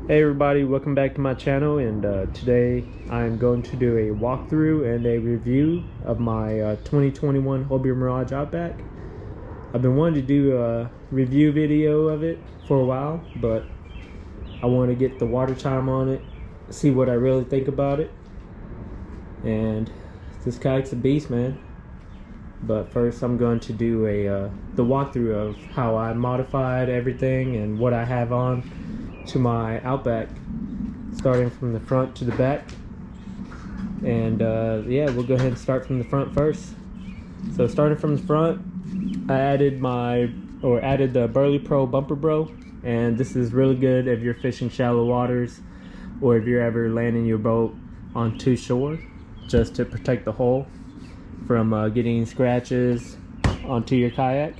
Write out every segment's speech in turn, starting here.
Hey everybody, welcome back to my channel, and today I'm going to do a walkthrough and a review of my 2021 Hobie Mirage Outback. I've been wanting to do a review video of it for a while, but I want to get the water time on it, see what I really think about it. And this kayak's a beast, man. But first I'm going to do the walkthrough of how I modified everything and what I have on to my Outback, starting from the front to the back. And yeah, we'll go ahead and start from the front first. So starting from the front, I added the Berleypro Bumperbro, and this is really good if you're fishing shallow waters or if you're ever landing your boat onto shore, just to protect the hull from getting scratches onto your kayak.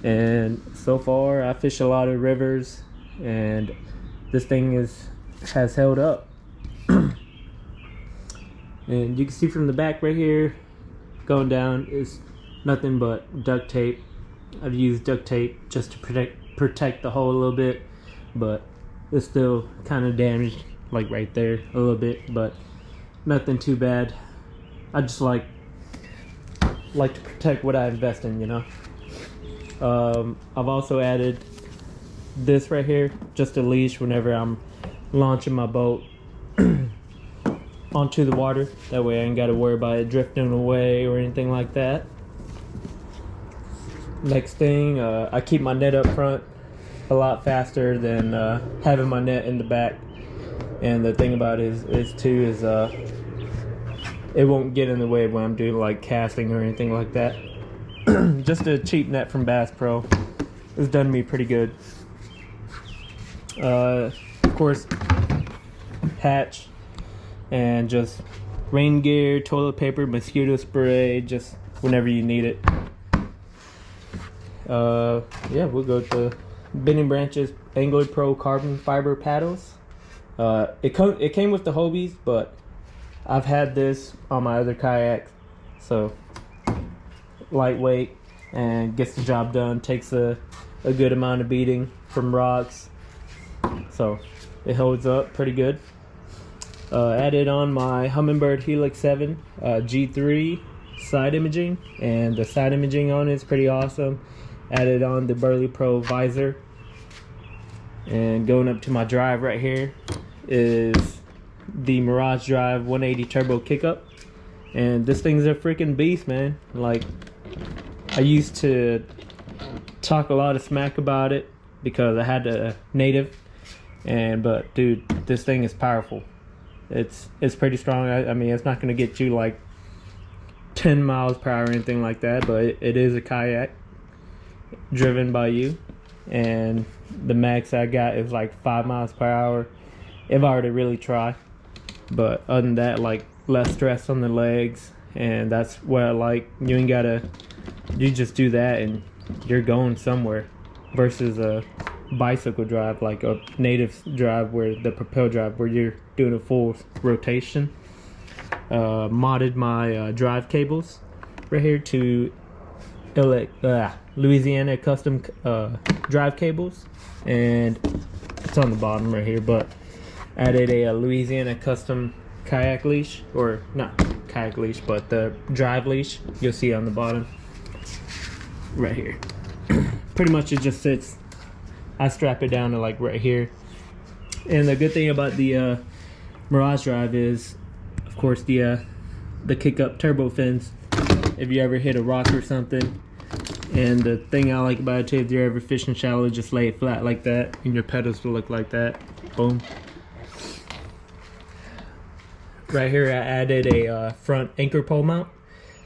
And so far I fish a lot of rivers, and this thing has held up. And you can see from the back right here, going down is nothing but duct tape. I've used duct tape just to protect the hull a little bit, but it's still kind of damaged, like right there a little bit, but nothing too bad. I just like to protect what I invest in, you know. I've also added this right here, just a leash whenever I'm launching my boat onto the water. That way I ain't got to worry about it drifting away or anything like that. Next thing, I keep my net up front a lot faster than having my net in the back. And the thing about it is it won't get in the way when I'm doing like casting or anything like that. Just a cheap net from Bass Pro has done me pretty good. Of course, hatch and just rain gear, toilet paper, mosquito spray, just whenever you need it. Yeah, we'll go to Bending Branches Angler Pro carbon fiber paddles. It came with the Hobies, but I've had this on my other kayaks, so lightweight and gets the job done. Takes a good amount of beating from rocks, so it holds up pretty good. Added on my Humminbird Helix 7 G3 side imaging, and the side imaging on it is pretty awesome. Added on the Berleypro visor, and going up to my drive right here is the Mirage Drive 180 turbo kickup, and this thing's a freaking beast, man. Like, I used to talk a lot of smack about it because I had a native, but dude, this thing is powerful. It's pretty strong. I mean, it's not going to get you like 10 miles per hour or anything like that, but it is a kayak driven by you, and the max I got is like 5 miles per hour if I were to really try. But other than that, like, less stress on the legs, and that's what I like. You just do that and you're going somewhere, versus a bicycle drive, like a native drive, where the propel drive, where you're doing a full rotation. Modded my drive cables right here to Louisiana custom drive cables, and it's on the bottom right here, but added a Louisiana custom kayak leash, or not kayak leash, but the drive leash. You'll see on the bottom right here. Pretty much it just sits. I strap it down to like right here. And the good thing about the Mirage Drive is, of course, the kick up turbo fins if you ever hit a rock or something. And the thing I like about it too, if you're ever fishing shallow, just lay it flat like that and your pedals will look like that. Boom. Right here I added a front anchor pole mount.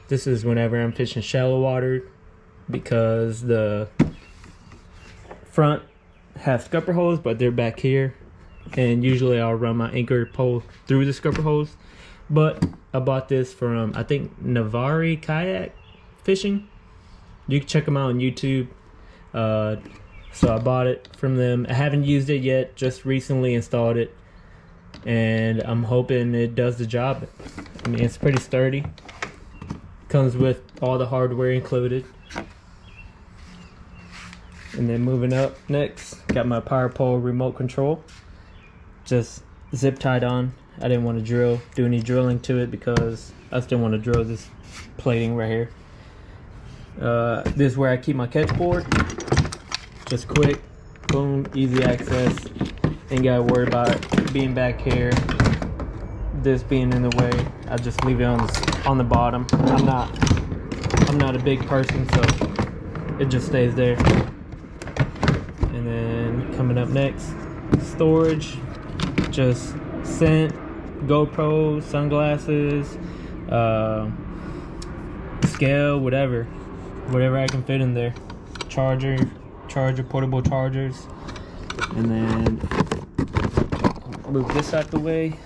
This is whenever I'm fishing shallow water, because the front has scupper holes, but they're back here, and usually I'll run my anchor pole through the scupper holes. But I bought this from, I think, Navarre Kayak Fishing. You can check them out on YouTube. So I bought it from them. I haven't used it yet, just recently installed it, and I'm hoping it does the job. I mean, it's pretty sturdy. Comes with all the hardware included. And then moving up next, got my power pole remote control. just zip tied on. I didn't want to do any drilling to it because I still want to drill this plating right here. This is where I keep my catch board. Just quick, boom, easy access. Ain't gotta worry about it being back here, this being in the way. I just leave it on the bottom. I'm not a big person, so it just stays there. And then coming up next, storage, just scent, GoPro, sunglasses, scale, whatever I can fit in there. Charger, portable chargers. And then move this out the way.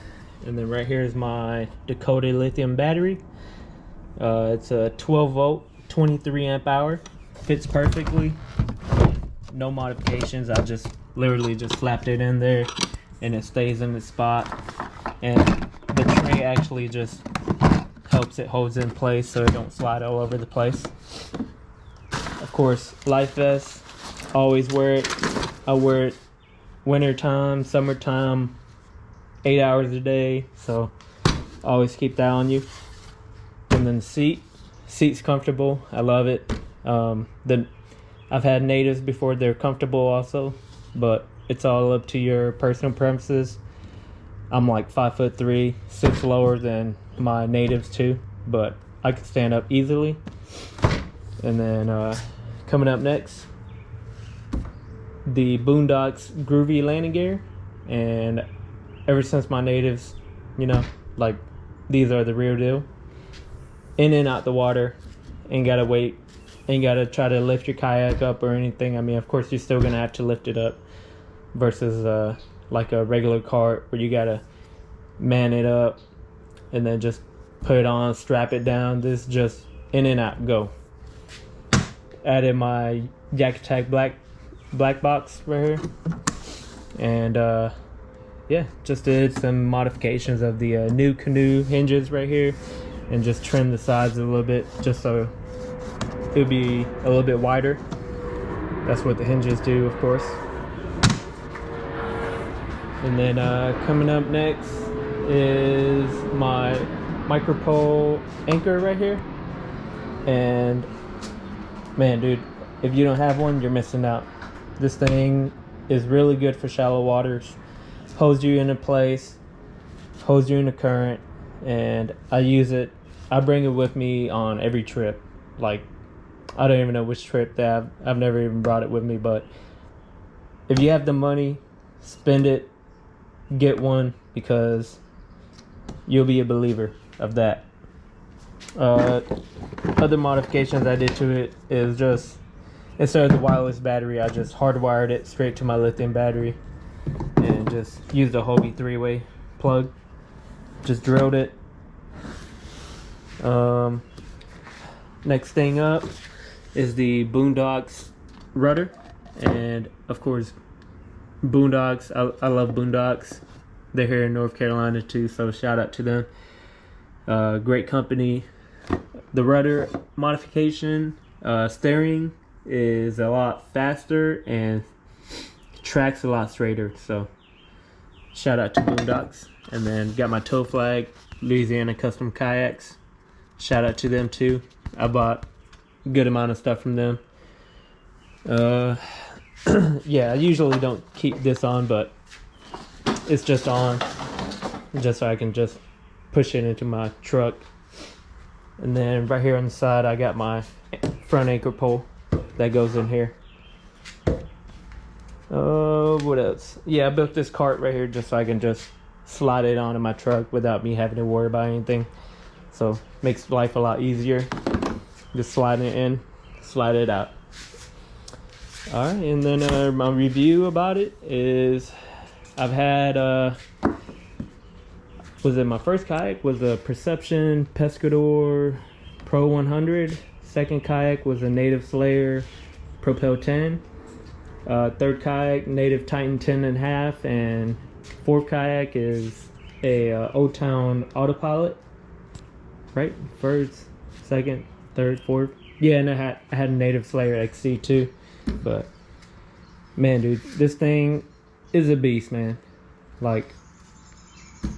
And then right here is my Dakota lithium battery. It's a 12 volt, 23 amp hour. Fits perfectly. No modifications. I just literally just slapped it in there and it stays in the spot. And the tray actually just helps it holds in place so it don't slide all over the place. Of course, life vest, always wear it. I wear it winter time, summertime, 8 hours a day, so always keep that on you. And then the seat's comfortable. I love it. I've had natives before, they're comfortable also, but it's all up to your personal preferences. I'm like 5'3", sits lower than my natives too, but I can stand up easily. And then coming up next, the Boonedox Groovy landing gear. And ever since my natives, you know, like these are the real deal. In and out the water, ain't gotta wait, ain't gotta try to lift your kayak up or anything. I mean, of course you're still gonna have to lift it up versus like a regular cart where you gotta man it up and then just put it on, strap it down. This just in and out, go. Added my Yakattack Blackbox right here, and yeah, just did some modifications of the new canoe hinges right here, and just trim the sides a little bit just so it would be a little bit wider. That's what the hinges do, of course. And then coming up next is my Micropole Anchor right here. And man, dude, if you don't have one, you're missing out. This thing is really good for shallow waters. Holds you into place, holds you in the current, and I use it. I bring it with me on every trip. Like, I don't even know which trip that I've never even brought it with me, but if you have the money, spend it, get one, because you'll be a believer of that. Other modifications I did to it is just, instead of the wireless battery, I just hardwired it straight to my lithium battery and just used a Hobie 3-way plug. Just drilled it. Next thing up is the Boonedox Rudder, and of course Boonedox, I love Boonedox. They're here in North Carolina too, so shout out to them. Great company. The rudder modification, steering is a lot faster and tracks a lot straighter, so shout out to Boonedox. And then got my tow flag, Louisiana custom kayaks, shout out to them too. I bought a good amount of stuff from them. Yeah, I usually don't keep this on, but it's just on just so I can just push it into my truck. And then right here on the side I got my front anchor pole that goes in here. What else? Yeah, I built this cart right here just so I can just slide it onto my truck without me having to worry about anything. So makes life a lot easier. Just slide it in, slide it out. Alright, and then my review about it is I've had my first kayak was a Perception Pescador Pro 100. Second kayak was a Native Slayer Propel 10. Third kayak, Native Titan 10.5, and fourth kayak is a Old Town Autopilot. Right? First, second, third, fourth. Yeah, and I had a Native Slayer XC too. But man, dude, this thing is a beast, man. Like,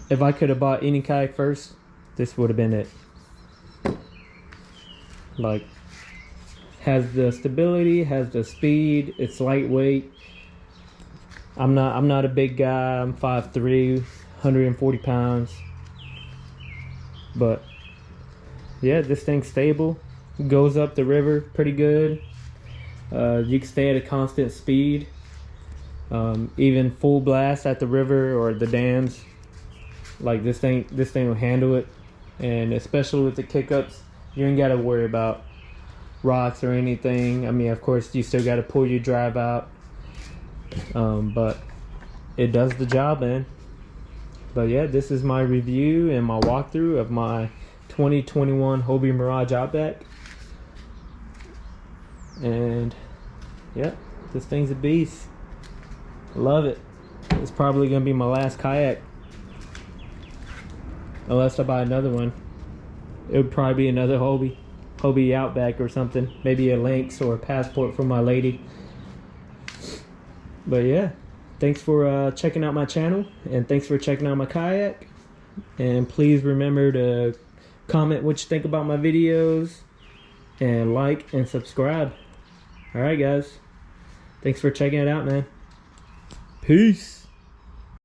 if I could have bought any kayak first, this would have been it. Like, has the stability, has the speed, it's lightweight. I'm not a big guy. I'm 5'3", 140 pounds. But yeah, this thing's stable. Goes up the river pretty good. You can stay at a constant speed. Even full blast at the river or the dams. Like this thing will handle it. And especially with the kick-ups, you ain't gotta worry about rocks or anything. I mean, of course, you still gotta pull your drive out. But it does the job, man. But yeah, this is my review and my walkthrough of my 2021 Hobie Mirage Outback. And yeah, this thing's a beast. Love it. It's probably gonna be my last kayak, unless I buy another one. It would probably be another Hobie Outback or something. Maybe a Lynx or a Passport for my lady. But yeah, thanks for checking out my channel, and thanks for checking out my kayak. And please remember to comment what you think about my videos, and like and subscribe. Alright guys, thanks for checking it out, man. Peace.